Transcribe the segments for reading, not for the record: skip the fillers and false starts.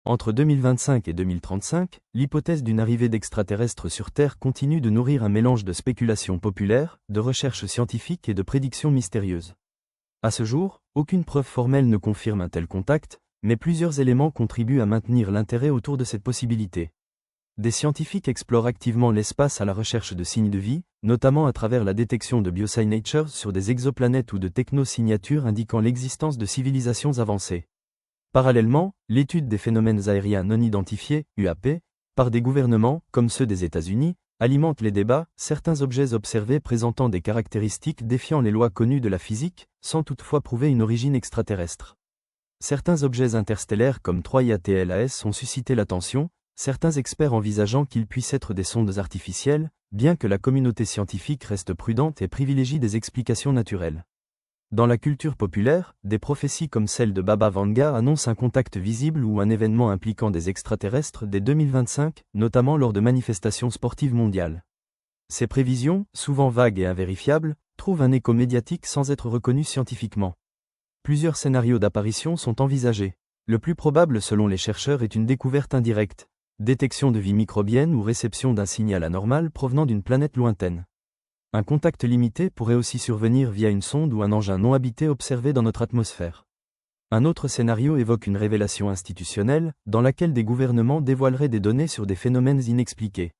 Entre 2025 et 2035, l'hypothèse d'une arrivée d'extraterrestres sur Terre continue de nourrir un mélange de spéculations populaires, de recherches scientifiques et de prédictions mystérieuses. À ce jour, aucune preuve formelle ne confirme un tel contact, mais plusieurs éléments contribuent à maintenir l'intérêt autour de cette possibilité. Des scientifiques explorent activement l'espace à la recherche de signes de vie, notamment à travers la détection de biosignatures sur des exoplanètes ou de technosignatures indiquant l'existence de civilisations avancées. Parallèlement, l'étude des phénomènes aériens non identifiés, UAP, par des gouvernements, comme ceux des États-Unis, alimente les débats, certains objets observés présentant des caractéristiques défiant les lois connues de la physique, sans toutefois prouver une origine extraterrestre. Certains objets interstellaires comme 3IATLAS ont suscité l'attention, certains experts envisageant qu'ils puissent être des sondes artificielles, bien que la communauté scientifique reste prudente et privilégie des explications naturelles. Dans la culture populaire, des prophéties comme celle de Baba Vanga annoncent un contact visible ou un événement impliquant des extraterrestres dès 2025, notamment lors de manifestations sportives mondiales. Ces prévisions, souvent vagues et invérifiables, trouvent un écho médiatique sans être reconnues scientifiquement. Plusieurs scénarios d'apparition sont envisagés. Le plus probable selon les chercheurs est une découverte indirecte, détection de vie microbienne ou réception d'un signal anormal provenant d'une planète lointaine. Un contact limité pourrait aussi survenir via une sonde ou un engin non habité observé dans notre atmosphère. Un autre scénario évoque une révélation institutionnelle, dans laquelle des gouvernements dévoileraient des données sur des phénomènes inexpliqués.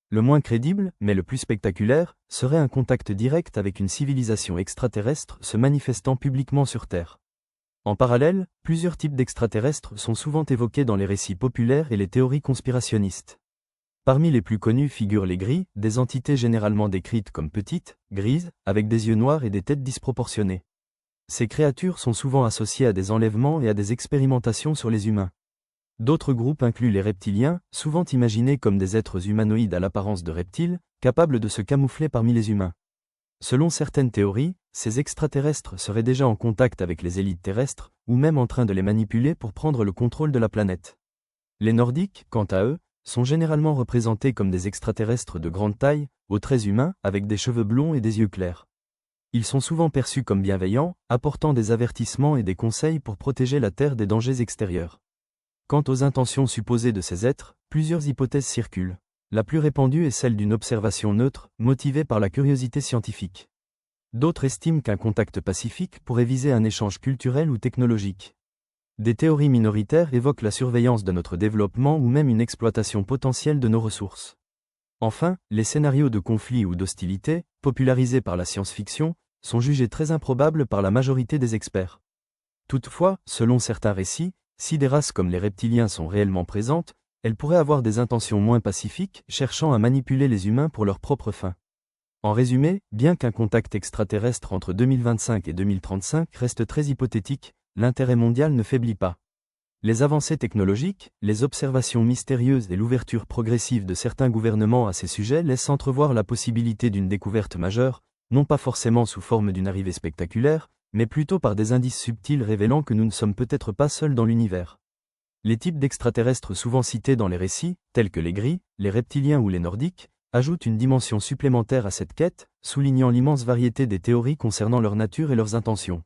Le moins crédible, mais le plus spectaculaire, serait un contact direct avec une civilisation extraterrestre se manifestant publiquement sur Terre. En parallèle, plusieurs types d'extraterrestres sont souvent évoqués dans les récits populaires et les théories conspirationnistes. Parmi les plus connus figurent les gris, des entités généralement décrites comme petites, grises, avec des yeux noirs et des têtes disproportionnées. Ces créatures sont souvent associées à des enlèvements et à des expérimentations sur les humains. D'autres groupes incluent les reptiliens, souvent imaginés comme des êtres humanoïdes à l'apparence de reptiles, capables de se camoufler parmi les humains. Selon certaines théories, ces extraterrestres seraient déjà en contact avec les élites terrestres, ou même en train de les manipuler pour prendre le contrôle de la planète. Les Nordiques, quant à eux, sont généralement représentés comme des extraterrestres de grande taille, aux traits humains, avec des cheveux blonds et des yeux clairs. Ils sont souvent perçus comme bienveillants, apportant des avertissements et des conseils pour protéger la Terre des dangers extérieurs. Quant aux intentions supposées de ces êtres, plusieurs hypothèses circulent. La plus répandue est celle d'une observation neutre, motivée par la curiosité scientifique. D'autres estiment qu'un contact pacifique pourrait viser un échange culturel ou technologique. Des théories minoritaires évoquent la surveillance de notre développement ou même une exploitation potentielle de nos ressources. Enfin, les scénarios de conflit ou d'hostilité, popularisés par la science-fiction, sont jugés très improbables par la majorité des experts. Toutefois, selon certains récits, si des races comme les reptiliens sont réellement présentes, elles pourraient avoir des intentions moins pacifiques, cherchant à manipuler les humains pour leurs propres fins. En résumé, bien qu'un contact extraterrestre entre 2025 et 2035 reste très hypothétique, l'intérêt mondial ne faiblit pas. Les avancées technologiques, les observations mystérieuses et l'ouverture progressive de certains gouvernements à ces sujets laissent entrevoir la possibilité d'une découverte majeure, non pas forcément sous forme d'une arrivée spectaculaire, mais plutôt par des indices subtils révélant que nous ne sommes peut-être pas seuls dans l'univers. Les types d'extraterrestres souvent cités dans les récits, tels que les gris, les reptiliens ou les nordiques, ajoutent une dimension supplémentaire à cette quête, soulignant l'immense variété des théories concernant leur nature et leurs intentions.